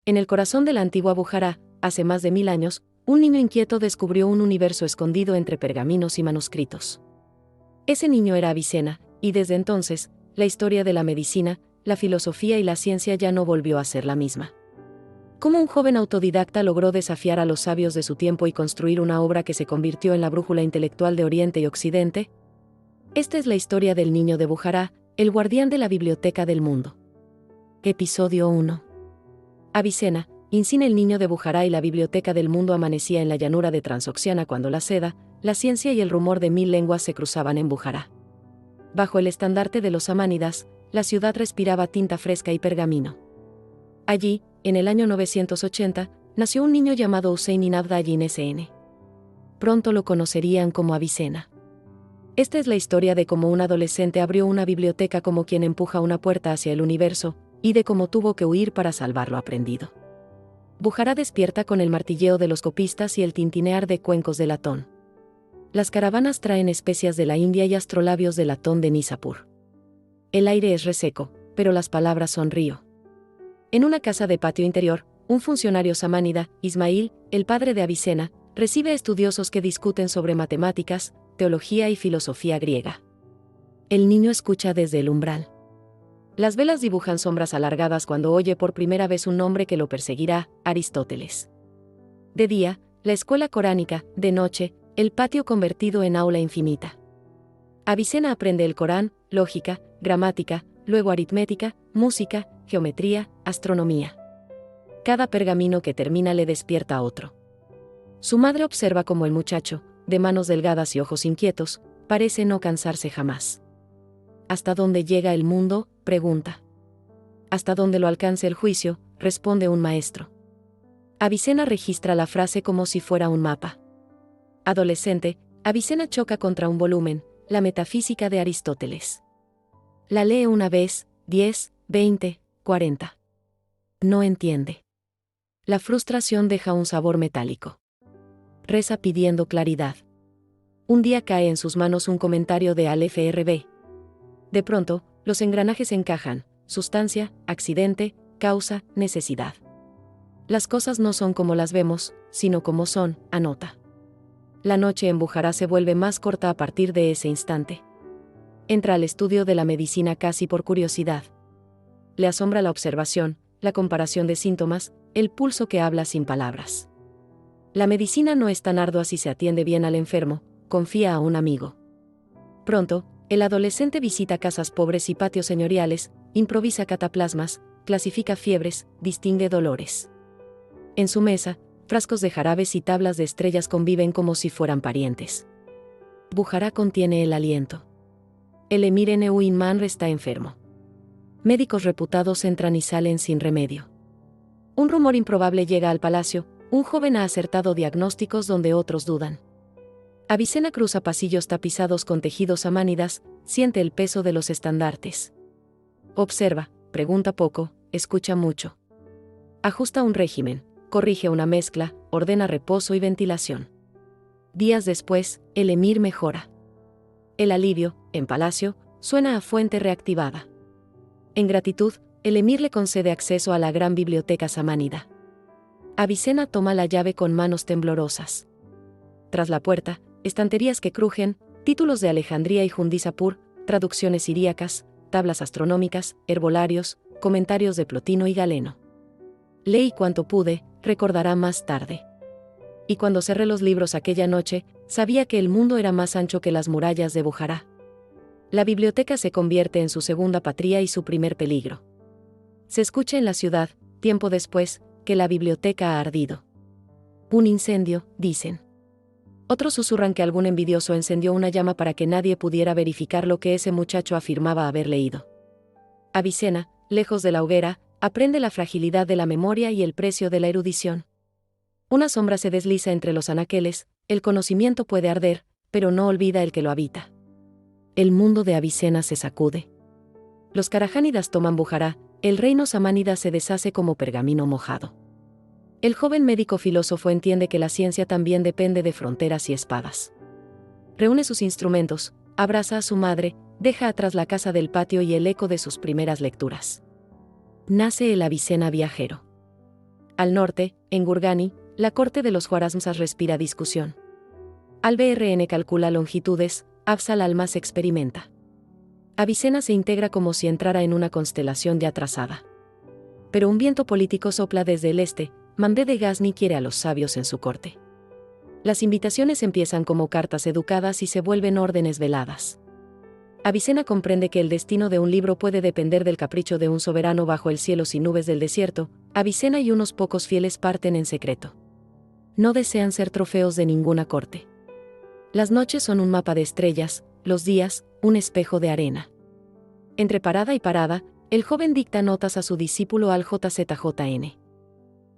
En el corazón de la antigua Bujará, hace más de 1000 años, un niño inquieto descubrió un universo escondido entre pergaminos y manuscritos. Ese niño era Avicena, y desde entonces, la historia de la medicina, la filosofía y la ciencia ya no volvió a ser la misma. Cómo un joven autodidacta logró desafiar a los sabios de su tiempo y construir una obra que se convirtió en la brújula intelectual de Oriente y Occidente. Esta es la historia del niño de Bujará, el guardián de la biblioteca del mundo. Episodio 1. Avicena, Incina. El niño de Bujará y la biblioteca del mundo amanecía en la llanura de Transoxiana cuando la seda, la ciencia y el rumor de 1000 lenguas se cruzaban en Bujará. Bajo el estandarte de los samánidas, la ciudad respiraba tinta fresca y pergamino. Allí, en el año 980, nació un niño llamado Hussein ibn Abd Sn. Pronto lo conocerían como Avicena. Esta es la historia de cómo un adolescente abrió una biblioteca como quien empuja una puerta hacia el universo, y de cómo tuvo que huir para salvar lo aprendido. Bujará despierta con el martilleo de los copistas y el tintinear de cuencos de latón. Las caravanas traen especias de la India y astrolabios de latón de Nishapur. El aire es reseco, pero las palabras son río. En una casa de patio interior, un funcionario samánida, Ismail, el padre de Avicena, recibe a estudiosos que discuten sobre matemáticas, teología y filosofía griega. El niño escucha desde el umbral. Las velas dibujan sombras alargadas cuando oye por primera vez un nombre que lo perseguirá, Aristóteles. De día, la escuela coránica; de noche, el patio convertido en aula infinita. Avicena aprende el Corán, lógica, gramática, luego aritmética, música, geometría, astronomía. Cada pergamino que termina le despierta a otro. Su madre observa cómo el muchacho, de manos delgadas y ojos inquietos, parece no cansarse jamás. ¿Hasta dónde llega el mundo?, pregunta. Hasta donde lo alcance el juicio, responde un maestro. Avicena registra la frase como si fuera un mapa. Adolescente, Avicena choca contra un volumen, la Metafísica de Aristóteles. La lee una vez, 10, 20, 40. No entiende. La frustración deja un sabor metálico. Reza pidiendo claridad. Un día cae en sus manos un comentario de Aleph R.B. De pronto, los engranajes encajan: sustancia, accidente, causa, necesidad. Las cosas no son como las vemos, sino como son, anota. La noche en Bujará se vuelve más corta a partir de ese instante. Entra al estudio de la medicina casi por curiosidad. Le asombra la observación, la comparación de síntomas, el pulso que habla sin palabras. La medicina no es tan ardua si se atiende bien al enfermo, confía a un amigo. Pronto, el adolescente visita casas pobres y patios señoriales, improvisa cataplasmas, clasifica fiebres, distingue dolores. En su mesa, frascos de jarabes y tablas de estrellas conviven como si fueran parientes. Bujará contiene el aliento. El emir Nu'ayn Manr está enfermo. Médicos reputados entran y salen sin remedio. Un rumor improbable llega al palacio: un joven ha acertado diagnósticos donde otros dudan. Avicena cruza pasillos tapizados con tejidos samánidas, siente el peso de los estandartes. Observa, pregunta poco, escucha mucho. Ajusta un régimen, corrige una mezcla, ordena reposo y ventilación. Días después, el emir mejora. El alivio, en palacio, suena a fuente reactivada. En gratitud, el emir le concede acceso a la gran biblioteca samánida. Avicena toma la llave con manos temblorosas. Tras la puerta, estanterías que crujen, títulos de Alejandría y Jundisapur, traducciones siríacas, tablas astronómicas, herbolarios, comentarios de Plotino y Galeno. Leí cuanto pude, recordará más tarde. Y cuando cerré los libros aquella noche, sabía que el mundo era más ancho que las murallas de Bujará. La biblioteca se convierte en su segunda patria y su primer peligro. Se escucha en la ciudad, tiempo después, que la biblioteca ha ardido. Un incendio, dicen. Otros susurran que algún envidioso encendió una llama para que nadie pudiera verificar lo que ese muchacho afirmaba haber leído. Avicena, lejos de la hoguera, aprende la fragilidad de la memoria y el precio de la erudición. Una sombra se desliza entre los anaqueles: el conocimiento puede arder, pero no olvida el que lo habita. El mundo de Avicena se sacude. Los carajánidas toman Bujará, el reino samánida se deshace como pergamino mojado. El joven médico filósofo entiende que la ciencia también depende de fronteras y espadas. Reúne sus instrumentos, abraza a su madre, deja atrás la casa del patio y el eco de sus primeras lecturas. Nace el Avicena viajero. Al norte, en Gurgani, la corte de los Khwarezmsas respira discusión. Al-BRN calcula longitudes, Afzal al-Mas experimenta. Avicena se integra como si entrara en una constelación ya trazada. Pero un viento político sopla desde el este, Mahmud de Ghazni quiere a los sabios en su corte. Las invitaciones empiezan como cartas educadas y se vuelven órdenes veladas. Avicena comprende que el destino de un libro puede depender del capricho de un soberano bajo el cielo sin nubes del desierto. Avicena y unos pocos fieles parten en secreto. No desean ser trofeos de ninguna corte. Las noches son un mapa de estrellas, los días, un espejo de arena. Entre parada y parada, el joven dicta notas a su discípulo Al-JZJN.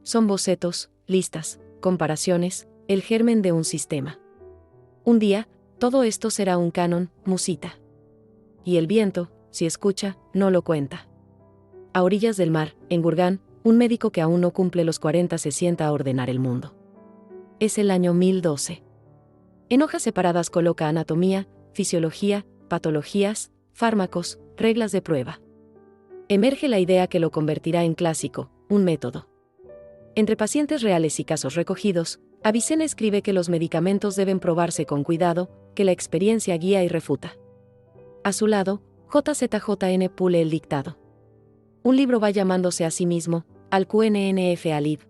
Son bocetos, listas, comparaciones, el germen de un sistema. Un día, todo esto será un canon, musita. Y el viento, si escucha, no lo cuenta. A orillas del mar, en Gurgan, un médico que aún no cumple los 40 se sienta a ordenar el mundo. Es el año 1012. En hojas separadas coloca anatomía, fisiología, patologías, fármacos, reglas de prueba. Emerge la idea que lo convertirá en clásico, un método. Entre pacientes reales y casos recogidos, Avicena escribe que los medicamentos deben probarse con cuidado, que la experiencia guía y refuta. A su lado, JZJN pule el dictado. Un libro va llamándose a sí mismo, Al-QNNF Alib.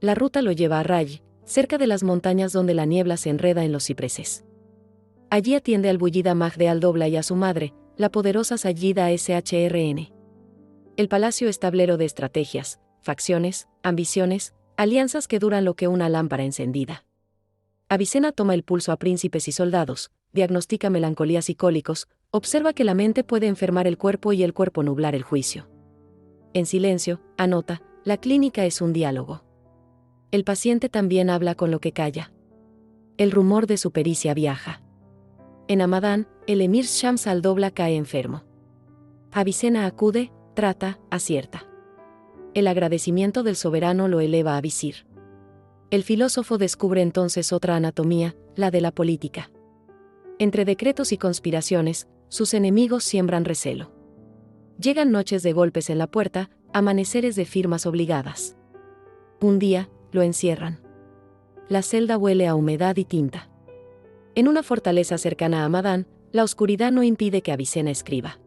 La ruta lo lleva a Ray, cerca de las montañas donde la niebla se enreda en los cipreses. Allí atiende al bullida Mahdi al-Dobla y a su madre, la poderosa Sayida SHRN. El palacio es tablero de estrategias, facciones, ambiciones, alianzas que duran lo que una lámpara encendida. Avicena toma el pulso a príncipes y soldados, diagnostica melancolías y cólicos, observa que la mente puede enfermar el cuerpo y el cuerpo nublar el juicio. En silencio, anota, la clínica es un diálogo. El paciente también habla con lo que calla. El rumor de su pericia viaja. En Hamadán, el emir Shams al-Dobla cae enfermo. Avicena acude, trata, acierta. El agradecimiento del soberano lo eleva a visir. El filósofo descubre entonces otra anatomía, la de la política. Entre decretos y conspiraciones, sus enemigos siembran recelo. Llegan noches de golpes en la puerta, amaneceres de firmas obligadas. Un día, lo encierran. La celda huele a humedad y tinta. En una fortaleza cercana a Hamadán, la oscuridad no impide que Avicena escriba.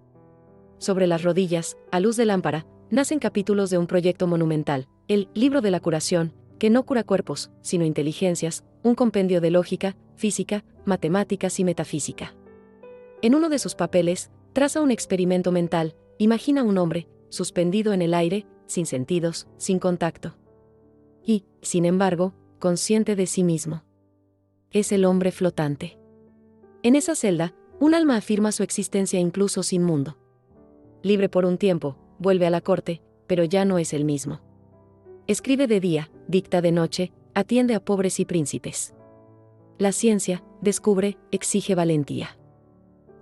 Sobre las rodillas, a luz de lámpara, nacen capítulos de un proyecto monumental, el Libro de la Curación, que no cura cuerpos, sino inteligencias, un compendio de lógica, física, matemáticas y metafísica. En uno de sus papeles, traza un experimento mental, imagina un hombre, suspendido en el aire, sin sentidos, sin contacto. Y, sin embargo, consciente de sí mismo. Es el hombre flotante. En esa celda, un alma afirma su existencia incluso sin mundo. Libre por un tiempo, vuelve a la corte, pero ya no es el mismo. Escribe de día, dicta de noche, atiende a pobres y príncipes. La ciencia, descubre, exige valentía.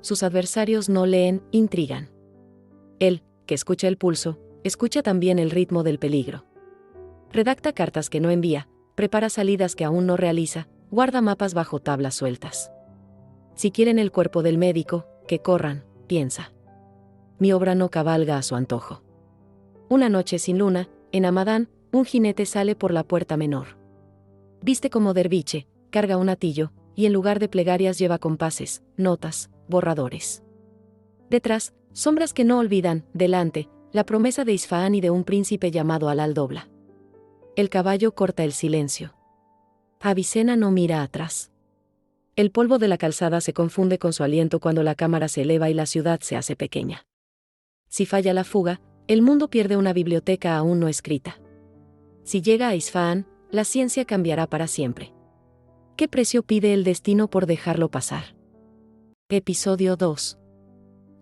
Sus adversarios no leen, intrigan. Él, que escucha el pulso, escucha también el ritmo del peligro. Redacta cartas que no envía, prepara salidas que aún no realiza, guarda mapas bajo tablas sueltas. Si quieren el cuerpo del médico, que corran, piensa. Mi obra no cabalga a su antojo. Una noche sin luna, en Hamadán, un jinete sale por la puerta menor. Viste como derviche, carga un atillo, y en lugar de plegarias lleva compases, notas, borradores. Detrás, sombras que no olvidan, delante, la promesa de Isfahán y de un príncipe llamado al-Dobla. El caballo corta el silencio. Avicena no mira atrás. El polvo de la calzada se confunde con su aliento cuando la cámara se eleva y la ciudad se hace pequeña. Si falla la fuga, el mundo pierde una biblioteca aún no escrita. Si llega a Isfahán, la ciencia cambiará para siempre. ¿Qué precio pide el destino por dejarlo pasar? Episodio 2.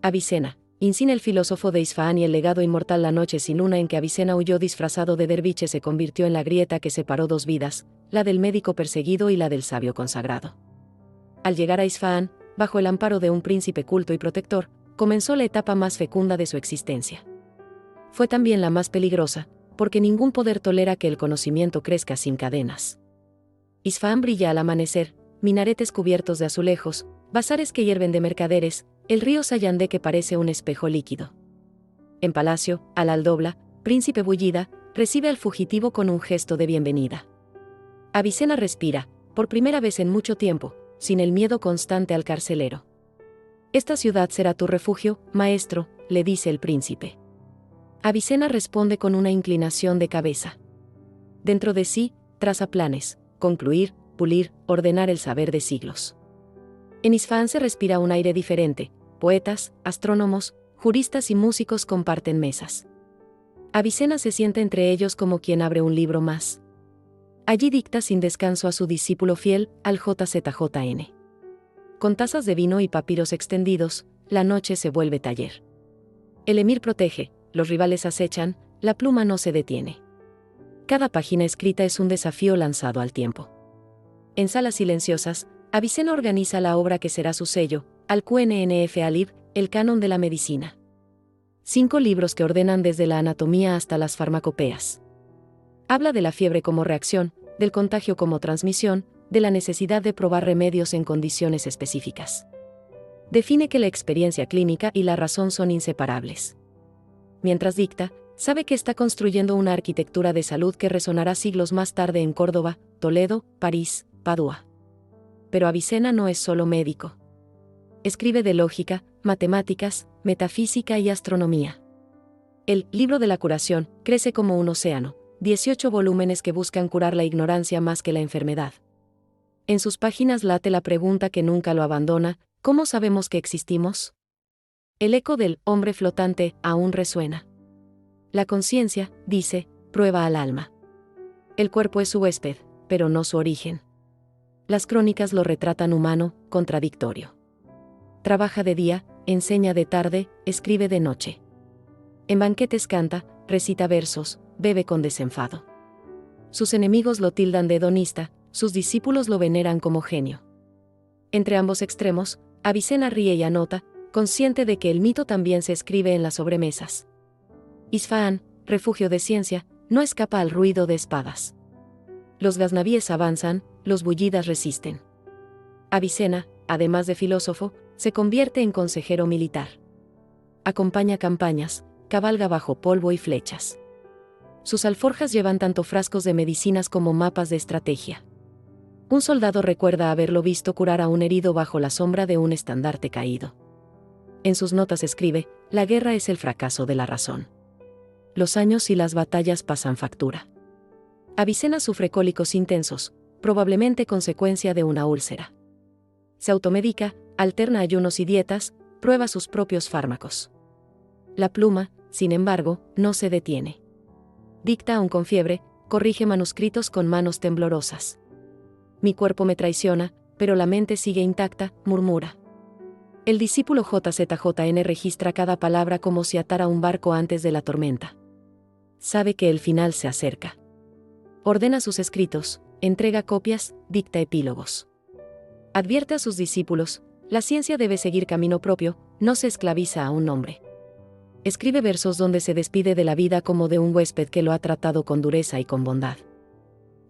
Avicena, Insin, el filósofo de Isfahán y el legado inmortal. La noche sin luna en que Avicena huyó disfrazado de derviche se convirtió en la grieta que separó dos vidas, la del médico perseguido y la del sabio consagrado. Al llegar a Isfahán, bajo el amparo de un príncipe culto y protector, comenzó la etapa más fecunda de su existencia. Fue también la más peligrosa, porque ningún poder tolera que el conocimiento crezca sin cadenas. Isfahán brilla al amanecer, minaretes cubiertos de azulejos, bazares que hierven de mercaderes, el río Sayandé que parece un espejo líquido. En palacio, al-Dobla, príncipe bullida, recibe al fugitivo con un gesto de bienvenida. Avicena respira, por primera vez en mucho tiempo, sin el miedo constante al carcelero. «Esta ciudad será tu refugio, maestro», le dice el príncipe. Avicena responde con una inclinación de cabeza. Dentro de sí, traza planes: concluir, pulir, ordenar el saber de siglos. En Isfahán se respira un aire diferente: poetas, astrónomos, juristas y músicos comparten mesas. Avicena se sienta entre ellos como quien abre un libro más. Allí dicta sin descanso a su discípulo fiel, al JZJN. Con tazas de vino y papiros extendidos, la noche se vuelve taller. El emir protege, los rivales acechan, la pluma no se detiene. Cada página escrita es un desafío lanzado al tiempo. En salas silenciosas, Avicena organiza la obra que será su sello, Al-QNNF Alib, el canon de la medicina. 5 libros que ordenan desde la anatomía hasta las farmacopeas. Habla de la fiebre como reacción, del contagio como transmisión, de la necesidad de probar remedios en condiciones específicas. Define que la experiencia clínica y la razón son inseparables. Mientras dicta, sabe que está construyendo una arquitectura de salud que resonará siglos más tarde en Córdoba, Toledo, París, Padua. Pero Avicena no es solo médico. Escribe de lógica, matemáticas, metafísica y astronomía. El libro de la curación crece como un océano, 18 volúmenes que buscan curar la ignorancia más que la enfermedad. En sus páginas late la pregunta que nunca lo abandona: ¿cómo sabemos que existimos? El eco del hombre flotante aún resuena. La conciencia, dice, prueba al alma. El cuerpo es su huésped, pero no su origen. Las crónicas lo retratan humano, contradictorio. Trabaja de día, enseña de tarde, escribe de noche. En banquetes canta, recita versos, bebe con desenfado. Sus enemigos lo tildan de hedonista, sus discípulos lo veneran como genio. Entre ambos extremos, Avicena ríe y anota, consciente de que el mito también se escribe en las sobremesas. Isfahán, refugio de ciencia, no escapa al ruido de espadas. Los gaznavíes avanzan, los bullidas resisten. Avicena, además de filósofo, se convierte en consejero militar. Acompaña campañas, cabalga bajo polvo y flechas. Sus alforjas llevan tanto frascos de medicinas como mapas de estrategia. Un soldado recuerda haberlo visto curar a un herido bajo la sombra de un estandarte caído. En sus notas escribe: la guerra es el fracaso de la razón. Los años y las batallas pasan factura. Avicena sufre cólicos intensos, probablemente consecuencia de una úlcera. Se automedica, alterna ayunos y dietas, prueba sus propios fármacos. La pluma, sin embargo, no se detiene. Dicta aún con fiebre, corrige manuscritos con manos temblorosas. Mi cuerpo me traiciona, pero la mente sigue intacta, murmura. El discípulo JZJN registra cada palabra como si atara un barco antes de la tormenta. Sabe que el final se acerca. Ordena sus escritos, entrega copias, dicta epílogos. Advierte a sus discípulos: la ciencia debe seguir camino propio, no se esclaviza a un nombre. Escribe versos donde se despide de la vida como de un huésped que lo ha tratado con dureza y con bondad.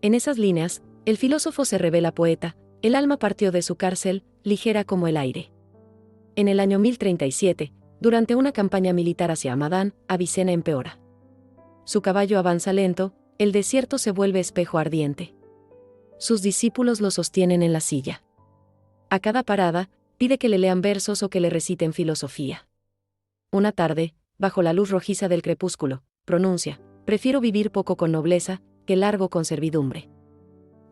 En esas líneas, el filósofo se revela poeta: el alma partió de su cárcel, ligera como el aire. En el año 1037, durante una campaña militar hacia Hamadán, Avicena empeora. Su caballo avanza lento, el desierto se vuelve espejo ardiente. Sus discípulos lo sostienen en la silla. A cada parada, pide que le lean versos o que le reciten filosofía. Una tarde, bajo la luz rojiza del crepúsculo, pronuncia: prefiero vivir poco con nobleza, que largo con servidumbre.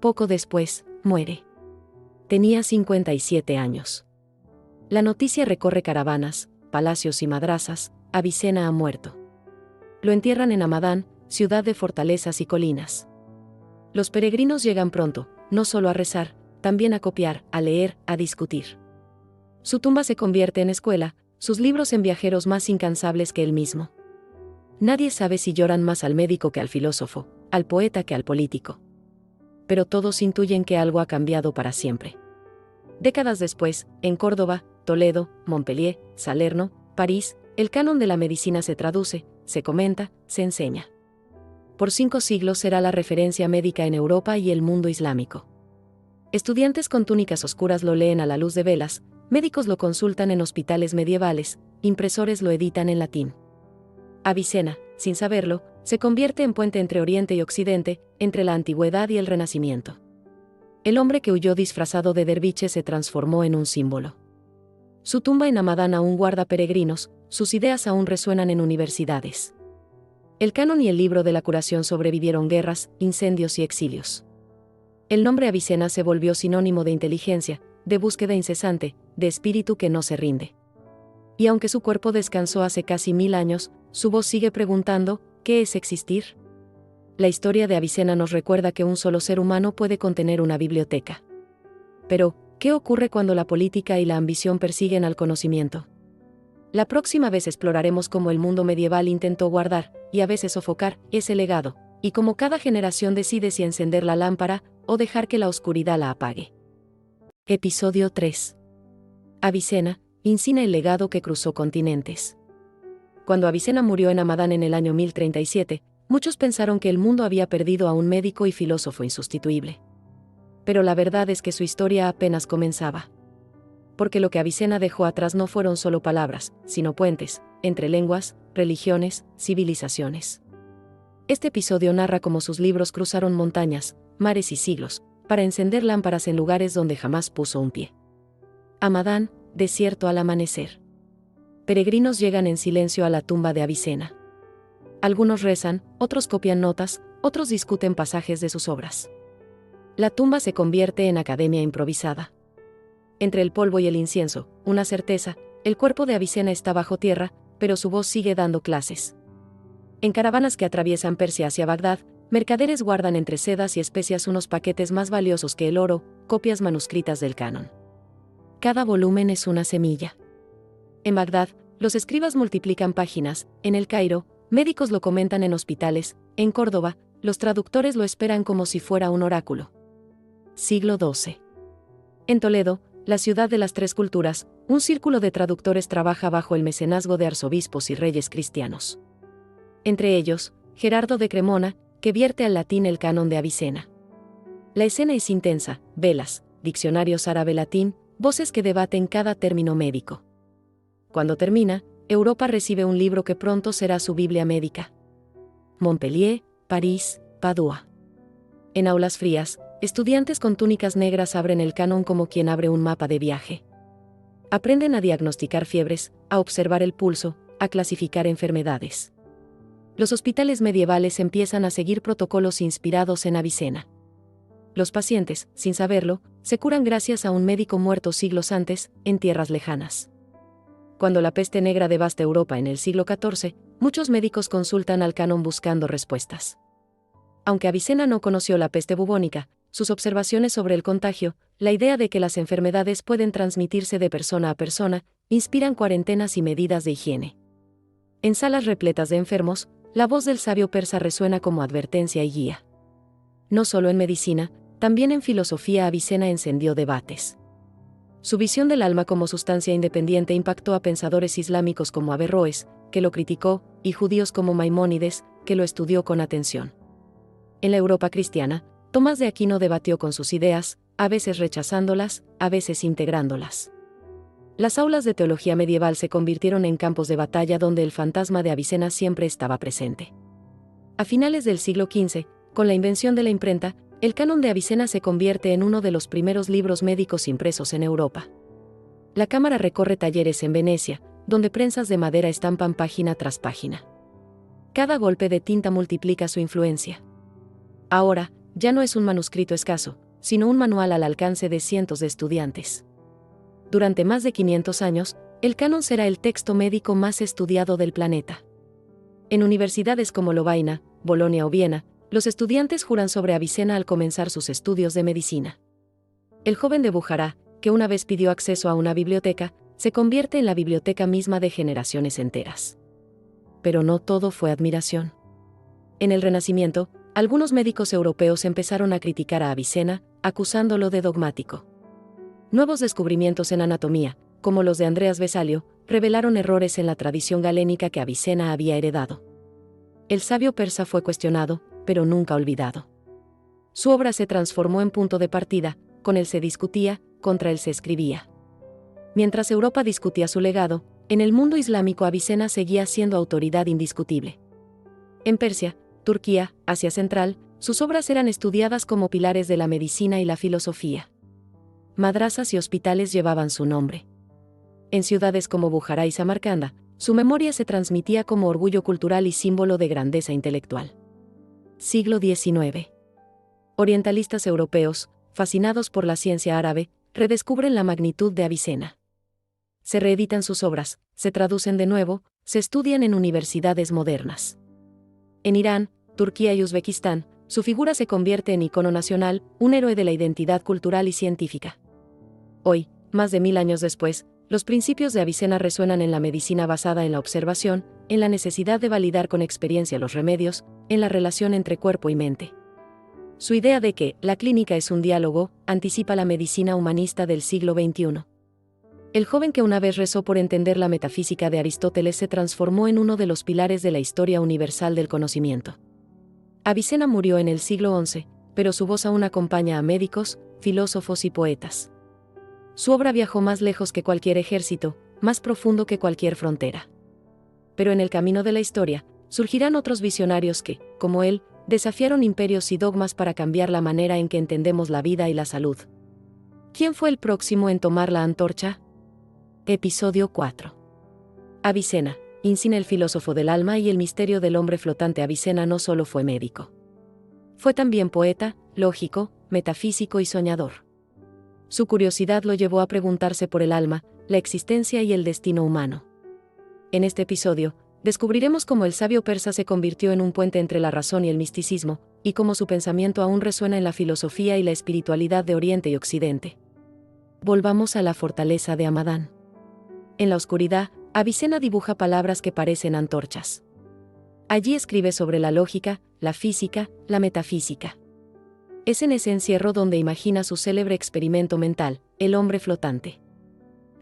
Poco después, muere. Tenía 57 años. La noticia recorre caravanas, palacios y madrazas: Avicena ha muerto. Lo entierran en Hamadán, ciudad de fortalezas y colinas. Los peregrinos llegan pronto, no solo a rezar, también a copiar, a leer, a discutir. Su tumba se convierte en escuela, sus libros en viajeros más incansables que él mismo. Nadie sabe si lloran más al médico que al filósofo, al poeta que al político. Pero todos intuyen que algo ha cambiado para siempre. Décadas después, en Córdoba, Toledo, Montpellier, Salerno, París, el canon de la medicina se traduce, se comenta, se enseña. Por 5 siglos será la referencia médica en Europa y el mundo islámico. Estudiantes con túnicas oscuras lo leen a la luz de velas, médicos lo consultan en hospitales medievales, impresores lo editan en latín. Avicena, sin saberlo, Se convierte en puente entre Oriente y Occidente, entre la antigüedad y el Renacimiento. El hombre que huyó disfrazado de derviche se transformó en un símbolo. Su tumba en Hamadán aún guarda peregrinos, sus ideas aún resuenan en universidades. El canon y el libro de la curación sobrevivieron guerras, incendios y exilios. El nombre Avicena se volvió sinónimo de inteligencia, de búsqueda incesante, de espíritu que no se rinde. Y aunque su cuerpo descansó hace casi 1000 años, su voz sigue preguntando, ¿qué es existir? La historia de Avicena nos recuerda que un solo ser humano puede contener una biblioteca. Pero, ¿qué ocurre cuando la política y la ambición persiguen al conocimiento? La próxima vez exploraremos cómo el mundo medieval intentó guardar, y a veces sofocar, ese legado, y cómo cada generación decide si encender la lámpara, o dejar que la oscuridad la apague. Episodio 3. Avicena, incina el legado que cruzó continentes. Cuando Avicena murió en Hamadán en el año 1037, muchos pensaron que el mundo había perdido a un médico y filósofo insustituible. Pero la verdad es que su historia apenas comenzaba. Porque lo que Avicena dejó atrás no fueron solo palabras, sino puentes, entre lenguas, religiones, civilizaciones. Este episodio narra cómo sus libros cruzaron montañas, mares y siglos, para encender lámparas en lugares donde jamás puso un pie. Hamadán, desierto al amanecer. Peregrinos llegan en silencio a la tumba de Avicena. Algunos rezan, otros copian notas, otros discuten pasajes de sus obras. La tumba se convierte en academia improvisada. Entre el polvo y el incienso, una certeza, el cuerpo de Avicena está bajo tierra, pero su voz sigue dando clases. En caravanas que atraviesan Persia hacia Bagdad, mercaderes guardan entre sedas y especias unos paquetes más valiosos que el oro, copias manuscritas del canon. Cada volumen es una semilla. En Bagdad, los escribas multiplican páginas, en El Cairo, médicos lo comentan en hospitales, en Córdoba, los traductores lo esperan como si fuera un oráculo. Siglo XII. En Toledo, la ciudad de las tres culturas, un círculo de traductores trabaja bajo el mecenazgo de arzobispos y reyes cristianos. Entre ellos, Gerardo de Cremona, que vierte al latín el canon de Avicena. La escena es intensa, velas, diccionarios árabe-latín, voces que debaten cada término médico. Cuando termina, Europa recibe un libro que pronto será su Biblia médica. Montpellier, París, Padua. En aulas frías, estudiantes con túnicas negras abren el canon como quien abre un mapa de viaje. Aprenden a diagnosticar fiebres, a observar el pulso, a clasificar enfermedades. Los hospitales medievales empiezan a seguir protocolos inspirados en Avicena. Los pacientes, sin saberlo, se curan gracias a un médico muerto siglos antes, en tierras lejanas. Cuando la peste negra devasta Europa en el siglo XIV, muchos médicos consultan al canon buscando respuestas. Aunque Avicena no conoció la peste bubónica, sus observaciones sobre el contagio, la idea de que las enfermedades pueden transmitirse de persona a persona, inspiran cuarentenas y medidas de higiene. En salas repletas de enfermos, la voz del sabio persa resuena como advertencia y guía. No solo en medicina, también en filosofía Avicena encendió debates. Su visión del alma como sustancia independiente impactó a pensadores islámicos como Averroes, que lo criticó, y judíos como Maimónides, que lo estudió con atención. En la Europa cristiana, Tomás de Aquino debatió con sus ideas, a veces rechazándolas, a veces integrándolas. Las aulas de teología medieval se convirtieron en campos de batalla donde el fantasma de Avicena siempre estaba presente. A finales del siglo XV, con la invención de la imprenta, el canon de Avicena se convierte en uno de los primeros libros médicos impresos en Europa. La cámara recorre talleres en Venecia, donde prensas de madera estampan página tras página. Cada golpe de tinta multiplica su influencia. Ahora, ya no es un manuscrito escaso, sino un manual al alcance de cientos de estudiantes. Durante más de 500 años, el canon será el texto médico más estudiado del planeta. En universidades como Lovaina, Bolonia o Viena, los estudiantes juran sobre Avicena al comenzar sus estudios de medicina. El joven de Bujará, que una vez pidió acceso a una biblioteca, se convierte en la biblioteca misma de generaciones enteras. Pero no todo fue admiración. En el Renacimiento, algunos médicos europeos empezaron a criticar a Avicena, acusándolo de dogmático. Nuevos descubrimientos en anatomía, como los de Andreas Vesalio, revelaron errores en la tradición galénica que Avicena había heredado. El sabio persa fue cuestionado, pero nunca olvidado. Su obra se transformó en punto de partida, con él se discutía, contra él se escribía. Mientras Europa discutía su legado, en el mundo islámico Avicena seguía siendo autoridad indiscutible. En Persia, Turquía, Asia Central, sus obras eran estudiadas como pilares de la medicina y la filosofía. Madrasas y hospitales llevaban su nombre. En ciudades como Bujará y Samarcanda, su memoria se transmitía como orgullo cultural y símbolo de grandeza intelectual. Siglo XIX. Orientalistas europeos, fascinados por la ciencia árabe, redescubren la magnitud de Avicena. Se reeditan sus obras, se traducen de nuevo, se estudian en universidades modernas. En Irán, Turquía y Uzbekistán, su figura se convierte en icono nacional, un héroe de la identidad cultural y científica. Hoy, más de 1000 años después, los principios de Avicena resuenan en la medicina basada en la observación, en la necesidad de validar con experiencia los remedios, en la relación entre cuerpo y mente. Su idea de que la clínica es un diálogo anticipa la medicina humanista del siglo XXI. El joven que una vez rezó por entender la metafísica de Aristóteles se transformó en uno de los pilares de la historia universal del conocimiento. Avicena murió en el siglo XI, pero su voz aún acompaña a médicos, filósofos y poetas. Su obra viajó más lejos que cualquier ejército, más profundo que cualquier frontera. Pero en el camino de la historia, surgirán otros visionarios que, como él, desafiaron imperios y dogmas para cambiar la manera en que entendemos la vida y la salud. ¿Quién fue el próximo en tomar la antorcha? Episodio 4. Avicena, insigne el filósofo del alma y el misterio del hombre flotante. Avicena no solo fue médico. Fue también poeta, lógico, metafísico y soñador. Su curiosidad lo llevó a preguntarse por el alma, la existencia y el destino humano. En este episodio, descubriremos cómo el sabio persa se convirtió en un puente entre la razón y el misticismo, y cómo su pensamiento aún resuena en la filosofía y la espiritualidad de Oriente y Occidente. Volvamos a la fortaleza de Hamadán. En la oscuridad, Avicena dibuja palabras que parecen antorchas. Allí escribe sobre la lógica, la física, la metafísica. Es en ese encierro donde imagina su célebre experimento mental, el hombre flotante.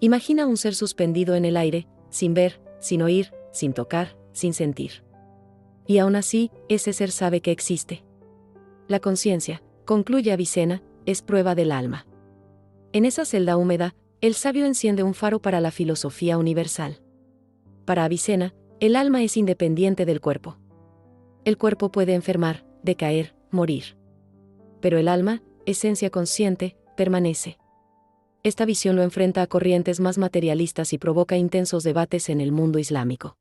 Imagina un ser suspendido en el aire, sin ver, sin oír, sin tocar, sin sentir. Y aún así, ese ser sabe que existe. La conciencia, concluye Avicena, es prueba del alma. En esa celda húmeda, el sabio enciende un faro para la filosofía universal. Para Avicena, el alma es independiente del cuerpo. El cuerpo puede enfermar, decaer, morir. Pero el alma, esencia consciente, permanece. Esta visión lo enfrenta a corrientes más materialistas y provoca intensos debates en el mundo islámico.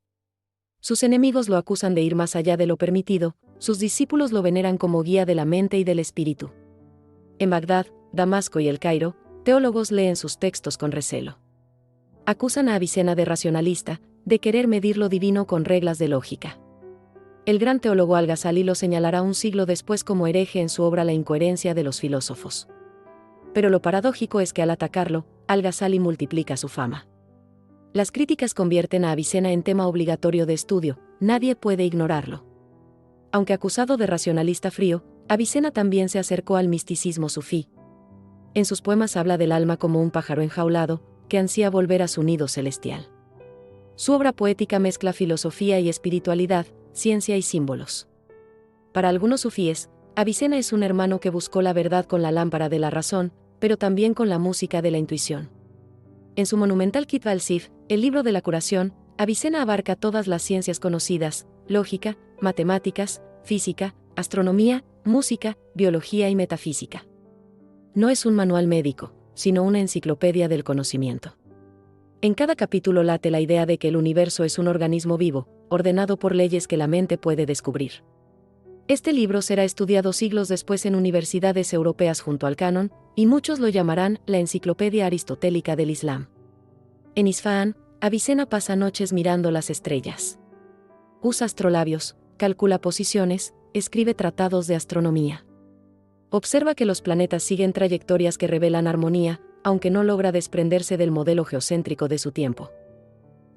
Sus enemigos lo acusan de ir más allá de lo permitido, sus discípulos lo veneran como guía de la mente y del espíritu. En Bagdad, Damasco y El Cairo, teólogos leen sus textos con recelo. Acusan a Avicena de racionalista, de querer medir lo divino con reglas de lógica. El gran teólogo Al-Ghazali lo señalará un siglo después como hereje en su obra La incoherencia de los filósofos. Pero lo paradójico es que al atacarlo, Al-Ghazali multiplica su fama. Las críticas convierten a Avicena en tema obligatorio de estudio, nadie puede ignorarlo. Aunque acusado de racionalista frío, Avicena también se acercó al misticismo sufí. En sus poemas habla del alma como un pájaro enjaulado, que ansía volver a su nido celestial. Su obra poética mezcla filosofía y espiritualidad, ciencia y símbolos. Para algunos sufíes, Avicena es un hermano que buscó la verdad con la lámpara de la razón, pero también con la música de la intuición. En su monumental Kitb al-Sif, el libro de la curación, Avicena abarca todas las ciencias conocidas, lógica, matemáticas, física, astronomía, música, biología y metafísica. No es un manual médico, sino una enciclopedia del conocimiento. En cada capítulo late la idea de que el universo es un organismo vivo, ordenado por leyes que la mente puede descubrir. Este libro será estudiado siglos después en universidades europeas junto al Canon, y muchos lo llamarán la enciclopedia aristotélica del Islam. En Isfahán, Avicena pasa noches mirando las estrellas. Usa astrolabios, calcula posiciones, escribe tratados de astronomía. Observa que los planetas siguen trayectorias que revelan armonía, aunque no logra desprenderse del modelo geocéntrico de su tiempo.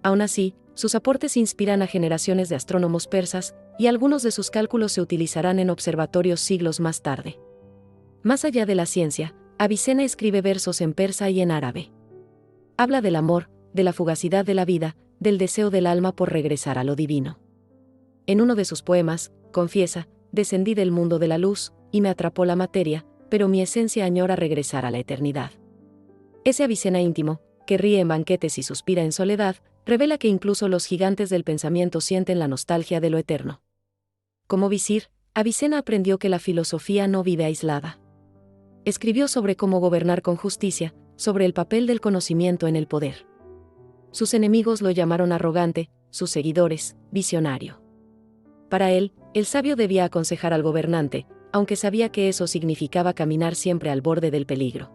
Aún así, sus aportes inspiran a generaciones de astrónomos persas, y algunos de sus cálculos se utilizarán en observatorios siglos más tarde. Más allá de la ciencia, Avicena escribe versos en persa y en árabe. Habla del amor, de la fugacidad de la vida, del deseo del alma por regresar a lo divino. En uno de sus poemas, confiesa: descendí del mundo de la luz, y me atrapó la materia, pero mi esencia añora regresar a la eternidad. Ese Avicena íntimo, que ríe en banquetes y suspira en soledad, revela que incluso los gigantes del pensamiento sienten la nostalgia de lo eterno. Como visir, Avicena aprendió que la filosofía no vive aislada. Escribió sobre cómo gobernar con justicia, sobre el papel del conocimiento en el poder. Sus enemigos lo llamaron arrogante, sus seguidores, visionario. Para él, el sabio debía aconsejar al gobernante, aunque sabía que eso significaba caminar siempre al borde del peligro.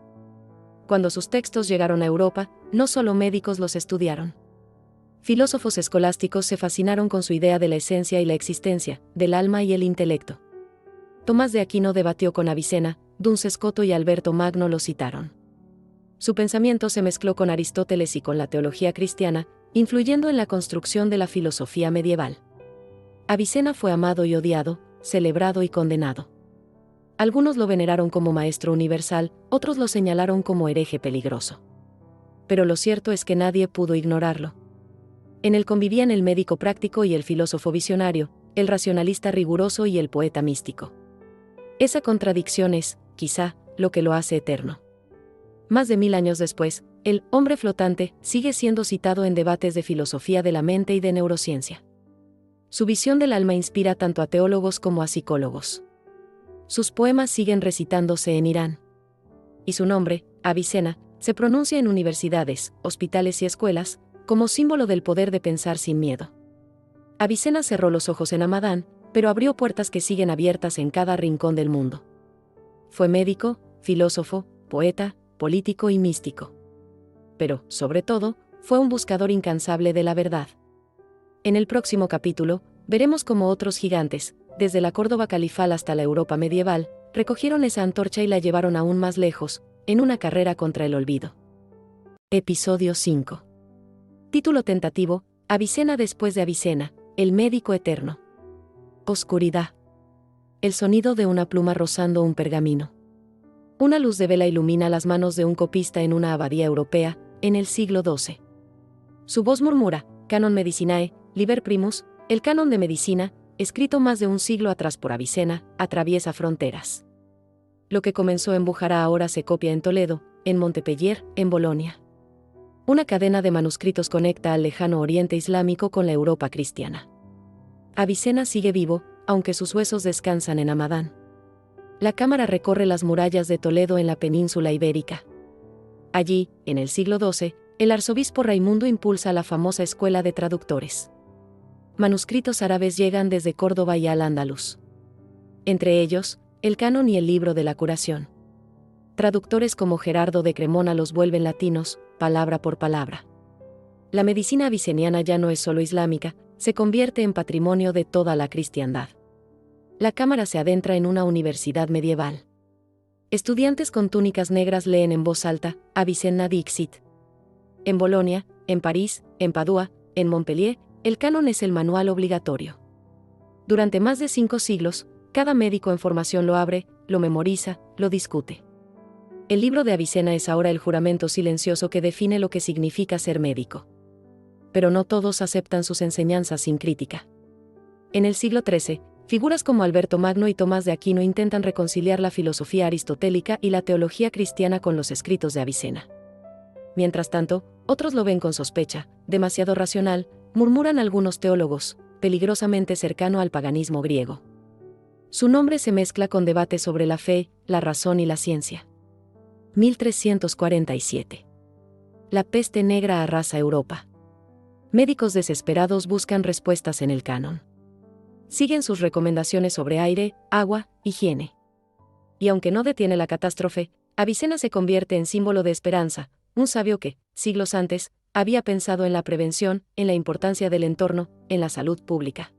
Cuando sus textos llegaron a Europa, no solo médicos los estudiaron. Filósofos escolásticos se fascinaron con su idea de la esencia y la existencia, del alma y el intelecto. Tomás de Aquino debatió con Avicena, Duns Scoto y Alberto Magno lo citaron. Su pensamiento se mezcló con Aristóteles y con la teología cristiana, influyendo en la construcción de la filosofía medieval. Avicena fue amado y odiado, celebrado y condenado. Algunos lo veneraron como maestro universal, otros lo señalaron como hereje peligroso. Pero lo cierto es que nadie pudo ignorarlo. En él convivían el médico práctico y el filósofo visionario, el racionalista riguroso y el poeta místico. Esa contradicción es, quizá, lo que lo hace eterno. Más de 1000 años después, el hombre flotante sigue siendo citado en debates de filosofía de la mente y de neurociencia. Su visión del alma inspira tanto a teólogos como a psicólogos. Sus poemas siguen recitándose en Irán. Y su nombre, Avicena, se pronuncia en universidades, hospitales y escuelas, como símbolo del poder de pensar sin miedo. Avicena cerró los ojos en Hamadán, pero abrió puertas que siguen abiertas en cada rincón del mundo. Fue médico, filósofo, poeta, político y místico. Pero, sobre todo, fue un buscador incansable de la verdad. En el próximo capítulo, veremos cómo otros gigantes, desde la Córdoba califal hasta la Europa medieval, recogieron esa antorcha y la llevaron aún más lejos, en una carrera contra el olvido. Episodio 5. Título tentativo: Avicena después de Avicena, el médico eterno. Oscuridad. El sonido de una pluma rozando un pergamino. Una luz de vela ilumina las manos de un copista en una abadía europea, en el siglo XII. Su voz murmura: Canon Medicinae, Liber Primus, el canon de medicina, escrito más de un siglo atrás por Avicena, atraviesa fronteras. Lo que comenzó en Bujará ahora se copia en Toledo, en Montpellier, en Bolonia. Una cadena de manuscritos conecta al lejano Oriente Islámico con la Europa cristiana. Avicena sigue vivo, aunque sus huesos descansan en Hamadán. La cámara recorre las murallas de Toledo en la península ibérica. Allí, en el siglo XII, el arzobispo Raimundo impulsa la famosa escuela de traductores. Manuscritos árabes llegan desde Córdoba y Al-Ándalus. Entre ellos, el canon y el libro de la curación. Traductores como Gerardo de Cremona los vuelven latinos, palabra por palabra. La medicina aviceniana ya no es solo islámica, se convierte en patrimonio de toda la cristiandad. La cámara se adentra en una universidad medieval. Estudiantes con túnicas negras leen en voz alta, Avicenna Dixit. En Bolonia, en París, en Padua, en Montpellier, el canon es el manual obligatorio. Durante más de 5 siglos, cada médico en formación lo abre, lo memoriza, lo discute. El libro de Avicena es ahora el juramento silencioso que define lo que significa ser médico. Pero no todos aceptan sus enseñanzas sin crítica. En el siglo XIII, figuras como Alberto Magno y Tomás de Aquino intentan reconciliar la filosofía aristotélica y la teología cristiana con los escritos de Avicena. Mientras tanto, otros lo ven con sospecha, demasiado racional, murmuran algunos teólogos, peligrosamente cercano al paganismo griego. Su nombre se mezcla con debates sobre la fe, la razón y la ciencia. 1347. La peste negra arrasa Europa. Médicos desesperados buscan respuestas en el canon. Siguen sus recomendaciones sobre aire, agua, higiene. Y aunque no detiene la catástrofe, Avicena se convierte en símbolo de esperanza, un sabio que, siglos antes, había pensado en la prevención, en la importancia del entorno, en la salud pública.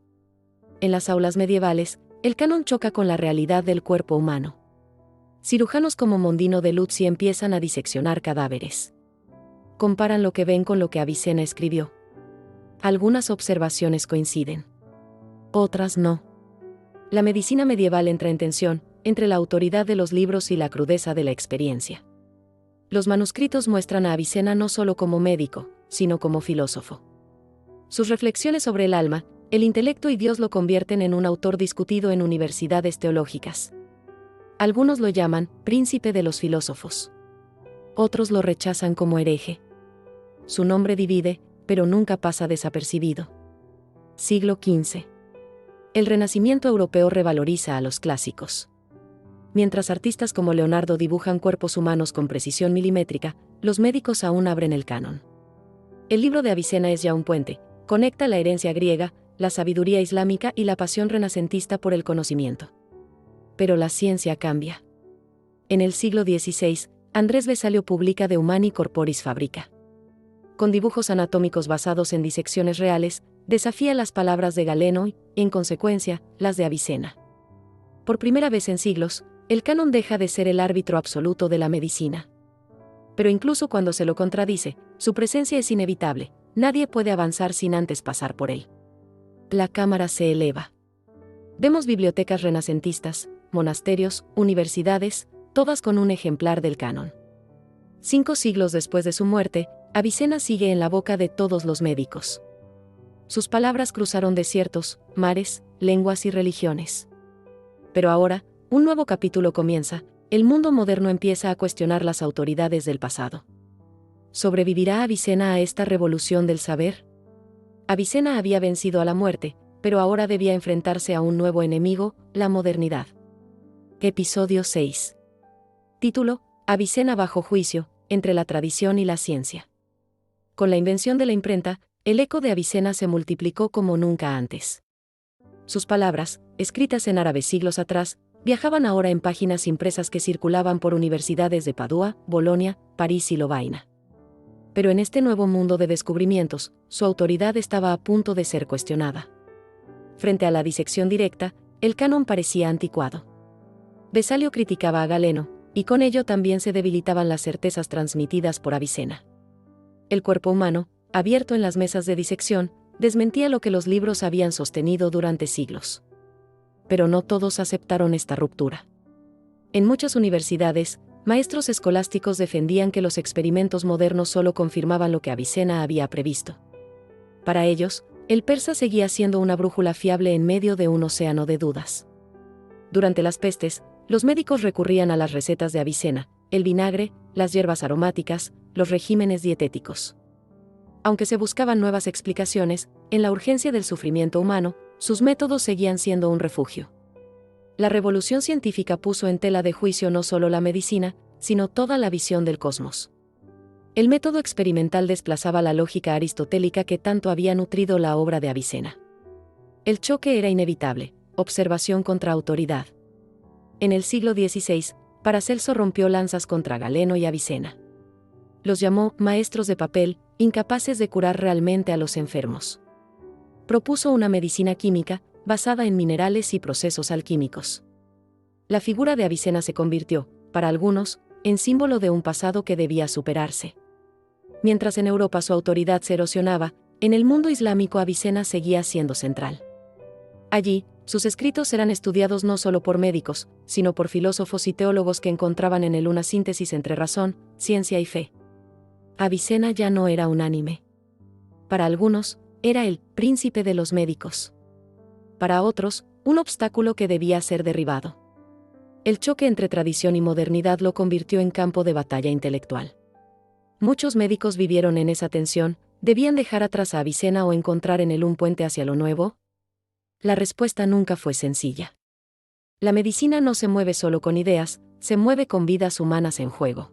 En las aulas medievales, el canon choca con la realidad del cuerpo humano. Cirujanos como Mondino de Luzzi empiezan a diseccionar cadáveres. Comparan lo que ven con lo que Avicena escribió. Algunas observaciones coinciden. Otras no. La medicina medieval entra en tensión, entre la autoridad de los libros y la crudeza de la experiencia. Los manuscritos muestran a Avicena no solo como médico, sino como filósofo. Sus reflexiones sobre el alma, el intelecto y Dios lo convierten en un autor discutido en universidades teológicas. Algunos lo llaman príncipe de los filósofos. Otros lo rechazan como hereje. Su nombre divide, pero nunca pasa desapercibido. Siglo XV. el Renacimiento europeo revaloriza a los clásicos. Mientras artistas como Leonardo dibujan cuerpos humanos con precisión milimétrica, los médicos aún abren el canon. El libro de Avicena es ya un puente, conecta la herencia griega, la sabiduría islámica y la pasión renacentista por el conocimiento. Pero la ciencia cambia. En el siglo XVI, Andrés Vesalio publica De Humani Corporis Fabrica. Con dibujos anatómicos basados en disecciones reales, desafía las palabras de Galeno y, en consecuencia, las de Avicena. Por primera vez en siglos, el canon deja de ser el árbitro absoluto de la medicina. Pero incluso cuando se lo contradice, su presencia es inevitable, nadie puede avanzar sin antes pasar por él. La cámara se eleva. Vemos bibliotecas renacentistas, monasterios, universidades, todas con un ejemplar del canon. 5 siglos después de su muerte, Avicena sigue en la boca de todos los médicos. Sus palabras cruzaron desiertos, mares, lenguas y religiones. Pero ahora, un nuevo capítulo comienza, el mundo moderno empieza a cuestionar las autoridades del pasado. ¿Sobrevivirá Avicena a esta revolución del saber? Avicena había vencido a la muerte, pero ahora debía enfrentarse a un nuevo enemigo, la modernidad. Episodio 6. Título: Avicena bajo juicio, entre la tradición y la ciencia. Con la invención de la imprenta, el eco de Avicena se multiplicó como nunca antes. Sus palabras, escritas en árabe siglos atrás, viajaban ahora en páginas impresas que circulaban por universidades de Padua, Bolonia, París y Lovaina. Pero en este nuevo mundo de descubrimientos, su autoridad estaba a punto de ser cuestionada. Frente a la disección directa, el canon parecía anticuado. Vesalio criticaba a Galeno, y con ello también se debilitaban las certezas transmitidas por Avicena. El cuerpo humano, abierto en las mesas de disección, desmentía lo que los libros habían sostenido durante siglos. Pero no todos aceptaron esta ruptura. En muchas universidades, maestros escolásticos defendían que los experimentos modernos solo confirmaban lo que Avicena había previsto. Para ellos, el persa seguía siendo una brújula fiable en medio de un océano de dudas. Durante las pestes, los médicos recurrían a las recetas de Avicena, el vinagre, las hierbas aromáticas, los regímenes dietéticos. Aunque se buscaban nuevas explicaciones, en la urgencia del sufrimiento humano, sus métodos seguían siendo un refugio. La revolución científica puso en tela de juicio no solo la medicina, sino toda la visión del cosmos. El método experimental desplazaba la lógica aristotélica que tanto había nutrido la obra de Avicena. El choque era inevitable, observación contra autoridad. En el siglo XVI, Paracelso rompió lanzas contra Galeno y Avicena. Los llamó maestros de papel, incapaces de curar realmente a los enfermos. Propuso una medicina química, basada en minerales y procesos alquímicos. La figura de Avicena se convirtió, para algunos, en símbolo de un pasado que debía superarse. Mientras en Europa su autoridad se erosionaba, en el mundo islámico Avicena seguía siendo central. Allí, sus escritos eran estudiados no solo por médicos, sino por filósofos y teólogos que encontraban en él una síntesis entre razón, ciencia y fe. Avicena ya no era unánime. Para algunos, era el príncipe de los médicos. Para otros, un obstáculo que debía ser derribado. El choque entre tradición y modernidad lo convirtió en campo de batalla intelectual. Muchos médicos vivieron en esa tensión, ¿debían dejar atrás a Avicena o encontrar en él un puente hacia lo nuevo? La respuesta nunca fue sencilla. La medicina no se mueve solo con ideas, se mueve con vidas humanas en juego.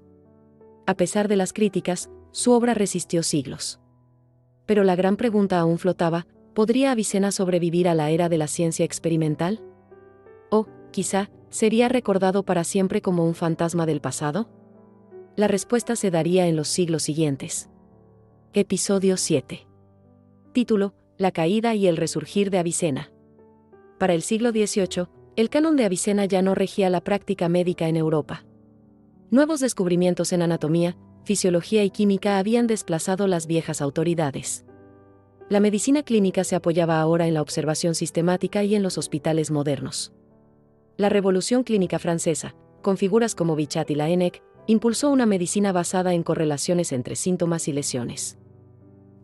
A pesar de las críticas, su obra resistió siglos. Pero la gran pregunta aún flotaba: ¿podría Avicena sobrevivir a la era de la ciencia experimental? ¿O, quizá, sería recordado para siempre como un fantasma del pasado? La respuesta se daría en los siglos siguientes. Episodio 7. Título: La caída y el resurgir de Avicena. Para el siglo XVIII, el canon de Avicena ya no regía la práctica médica en Europa. Nuevos descubrimientos en anatomía, fisiología y química habían desplazado las viejas autoridades. La medicina clínica se apoyaba ahora en la observación sistemática y en los hospitales modernos. La Revolución Clínica Francesa, con figuras como Bichat y Laennec, impulsó una medicina basada en correlaciones entre síntomas y lesiones.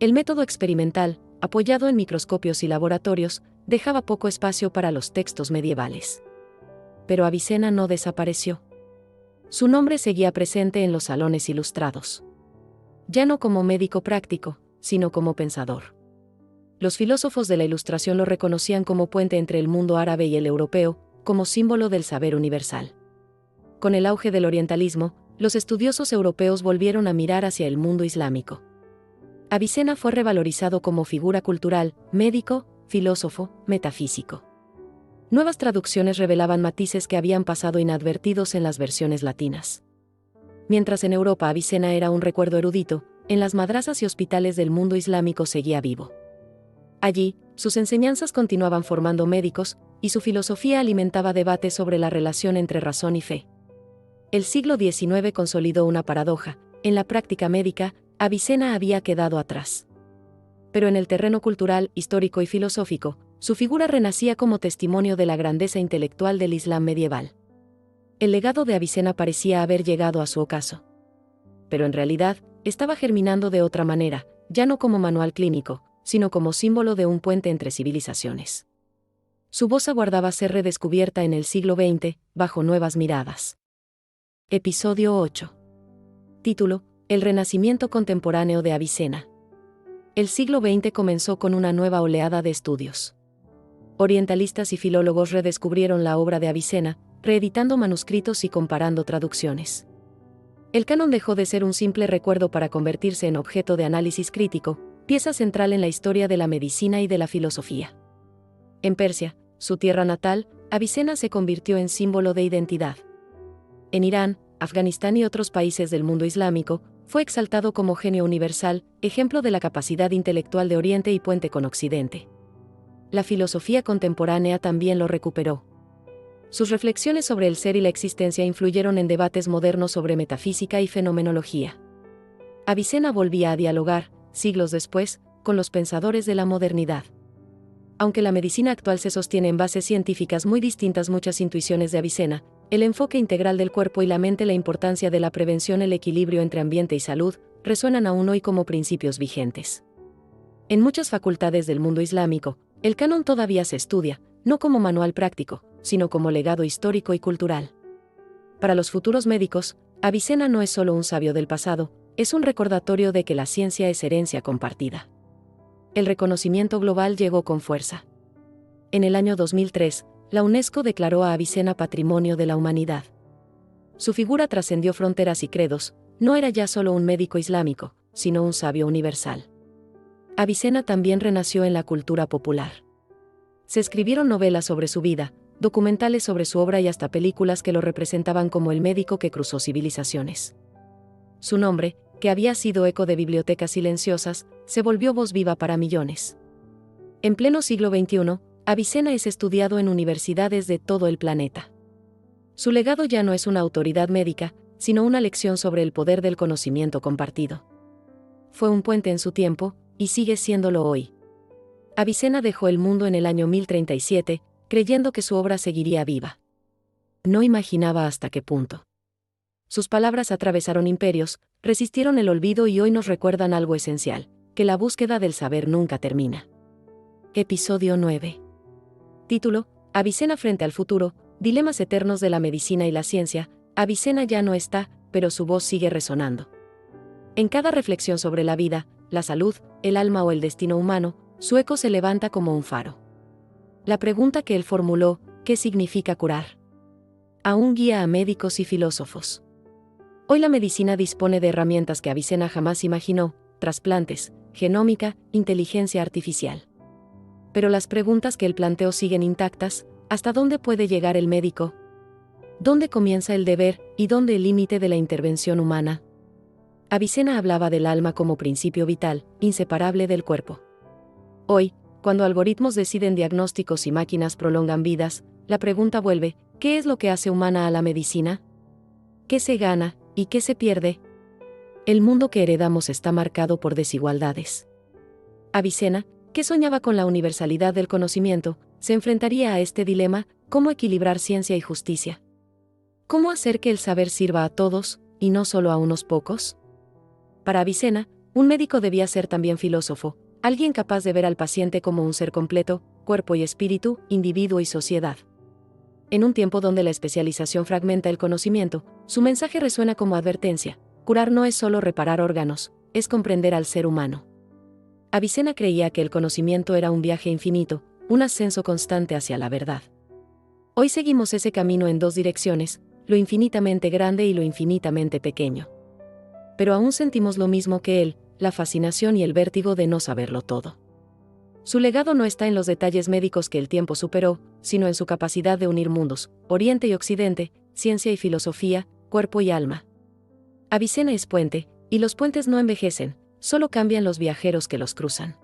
El método experimental, apoyado en microscopios y laboratorios, dejaba poco espacio para los textos medievales. Pero Avicena no desapareció. Su nombre seguía presente en los salones ilustrados. Ya no como médico práctico, sino como pensador. los filósofos de la Ilustración lo reconocían como puente entre el mundo árabe y el europeo, como símbolo del saber universal. Con el auge del orientalismo, los estudiosos europeos volvieron a mirar hacia el mundo islámico. Avicena fue revalorizado como figura cultural, médico, filósofo, metafísico. Nuevas traducciones revelaban matices que habían pasado inadvertidos en las versiones latinas. Mientras en Europa Avicena era un recuerdo erudito, en las madrasas y hospitales del mundo islámico seguía vivo. Allí, sus enseñanzas continuaban formando médicos, y su filosofía alimentaba debates sobre la relación entre razón y fe. El siglo XIX consolidó una paradoja: en la práctica médica, Avicena había quedado atrás. Pero en el terreno cultural, histórico y filosófico, su figura renacía como testimonio de la grandeza intelectual del Islam medieval. El legado de Avicena parecía haber llegado a su ocaso. Pero en realidad, estaba germinando de otra manera, ya no como manual clínico, sino como símbolo de un puente entre civilizaciones. Su voz aguardaba ser redescubierta en el siglo XX, bajo nuevas miradas. Episodio 8. Título: El Renacimiento contemporáneo de Avicena. El siglo XX comenzó con una nueva oleada de estudios. Orientalistas y filólogos redescubrieron la obra de Avicena, reeditando manuscritos y comparando traducciones. El canon dejó de ser un simple recuerdo para convertirse en objeto de análisis crítico, pieza central en la historia de la medicina y de la filosofía. En Persia, su tierra natal, Avicena se convirtió en símbolo de identidad. En Irán, Afganistán y otros países del mundo islámico, fue exaltado como genio universal, ejemplo de la capacidad intelectual de Oriente y puente con Occidente. La filosofía contemporánea también lo recuperó. Sus reflexiones sobre el ser y la existencia influyeron en debates modernos sobre metafísica y fenomenología. Avicena volvía a dialogar, siglos después, con los pensadores de la modernidad. Aunque la medicina actual se sostiene en bases científicas muy distintas, muchas intuiciones de Avicena, el enfoque integral del cuerpo y la mente, la importancia de la prevención, el equilibrio entre ambiente y salud, resuenan aún hoy como principios vigentes. En muchas facultades del mundo islámico, el canon todavía se estudia, no como manual práctico, sino como legado histórico y cultural. Para los futuros médicos, Avicena no es solo un sabio del pasado, es un recordatorio de que la ciencia es herencia compartida. El reconocimiento global llegó con fuerza. En el año 2003, la UNESCO declaró a Avicena Patrimonio de la Humanidad. Su figura trascendió fronteras y credos, no era ya solo un médico islámico, sino un sabio universal. Avicena también renació en la cultura popular. Se escribieron novelas sobre su vida, documentales sobre su obra y hasta películas que lo representaban como el médico que cruzó civilizaciones. Su nombre, que había sido eco de bibliotecas silenciosas, se volvió voz viva para millones. En pleno siglo XXI, Avicena es estudiado en universidades de todo el planeta. Su legado ya no es una autoridad médica, sino una lección sobre el poder del conocimiento compartido. Fue un puente en su tiempo, y sigue siéndolo hoy. Avicena dejó el mundo en el año 1037, creyendo que su obra seguiría viva. No imaginaba hasta qué punto. Sus palabras atravesaron imperios, resistieron el olvido y hoy nos recuerdan algo esencial: que la búsqueda del saber nunca termina. Episodio 9. Título: Avicena frente al futuro, dilemas eternos de la medicina y la ciencia. Avicena ya no está, pero su voz sigue resonando. En cada reflexión sobre la vida, la salud, el alma o el destino humano, su eco se levanta como un faro. La pregunta que él formuló: ¿qué significa curar?, aún guía a médicos y filósofos. Hoy la medicina dispone de herramientas que Avicena jamás imaginó: trasplantes, genómica, inteligencia artificial. Pero las preguntas que él planteó siguen intactas: ¿hasta dónde puede llegar el médico? ¿Dónde comienza el deber y dónde el límite de la intervención humana? Avicena hablaba del alma como principio vital, inseparable del cuerpo. Hoy, cuando algoritmos deciden diagnósticos y máquinas prolongan vidas, la pregunta vuelve: ¿qué es lo que hace humana a la medicina? ¿Qué se gana y qué se pierde? El mundo que heredamos está marcado por desigualdades. Avicena, que soñaba con la universalidad del conocimiento, se enfrentaría a este dilema: ¿cómo equilibrar ciencia y justicia? ¿Cómo hacer que el saber sirva a todos, y no solo a unos pocos? Para Avicena, un médico debía ser también filósofo, alguien capaz de ver al paciente como un ser completo, cuerpo y espíritu, individuo y sociedad. En un tiempo donde la especialización fragmenta el conocimiento, su mensaje resuena como advertencia: curar no es solo reparar órganos, es comprender al ser humano. Avicena creía que el conocimiento era un viaje infinito, un ascenso constante hacia la verdad. Hoy seguimos ese camino en dos direcciones, lo infinitamente grande y lo infinitamente pequeño. Pero aún sentimos lo mismo que él, la fascinación y el vértigo de no saberlo todo. Su legado no está en los detalles médicos que el tiempo superó, sino en su capacidad de unir mundos, Oriente y Occidente, ciencia y filosofía, cuerpo y alma. Avicena es puente, y los puentes no envejecen, solo cambian los viajeros que los cruzan.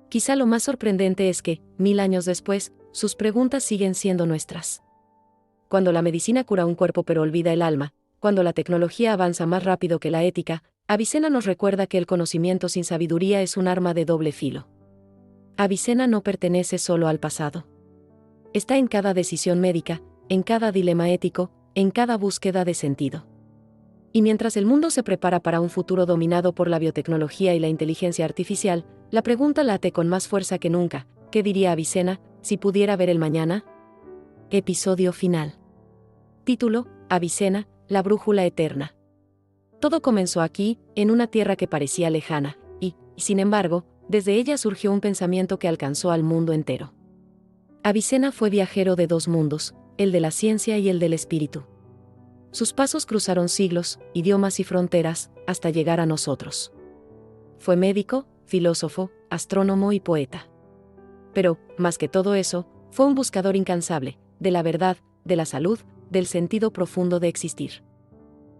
Quizá lo más sorprendente es que, 1000 años después, sus preguntas siguen siendo nuestras. Cuando la medicina cura un cuerpo pero olvida el alma, cuando la tecnología avanza más rápido que la ética, Avicena nos recuerda que el conocimiento sin sabiduría es un arma de doble filo. Avicena no pertenece solo al pasado. Está en cada decisión médica, en cada dilema ético, en cada búsqueda de sentido. Y mientras el mundo se prepara para un futuro dominado por la biotecnología y la inteligencia artificial, la pregunta late con más fuerza que nunca: ¿qué diría Avicena si pudiera ver el mañana? Episodio final. Título: Avicena, la brújula eterna. Todo comenzó aquí, en una tierra que parecía lejana, y, sin embargo, desde ella surgió un pensamiento que alcanzó al mundo entero. Avicena fue viajero de dos mundos, el de la ciencia y el del espíritu. Sus pasos cruzaron siglos, idiomas y fronteras, hasta llegar a nosotros. Fue médico, filósofo, astrónomo y poeta. Pero, más que todo eso, fue un buscador incansable, de la verdad, de la salud, del sentido profundo de existir.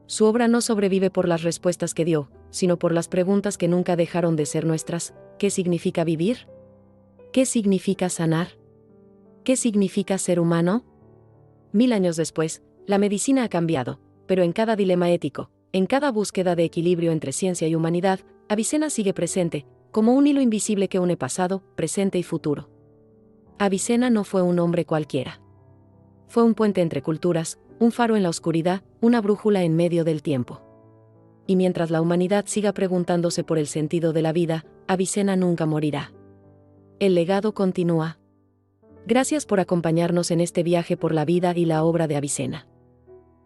Su obra no sobrevive por las respuestas que dio, sino por las preguntas que nunca dejaron de ser nuestras. ¿Qué significa vivir? ¿Qué significa sanar? ¿Qué significa ser humano? 1000 años después, la medicina ha cambiado, pero en cada dilema ético, en cada búsqueda de equilibrio entre ciencia y humanidad, Avicena sigue presente, como un hilo invisible que une pasado, presente y futuro. Avicena no fue un hombre cualquiera. Fue un puente entre culturas, un faro en la oscuridad, una brújula en medio del tiempo. Y mientras la humanidad siga preguntándose por el sentido de la vida, Avicena nunca morirá. El legado continúa. Gracias por acompañarnos en este viaje por la vida y la obra de Avicena.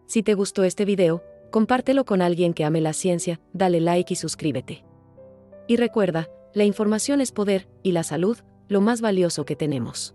Si te gustó este video, compártelo con alguien que ame la ciencia, dale like y suscríbete. Y recuerda, la información es poder, y la salud, lo más valioso que tenemos.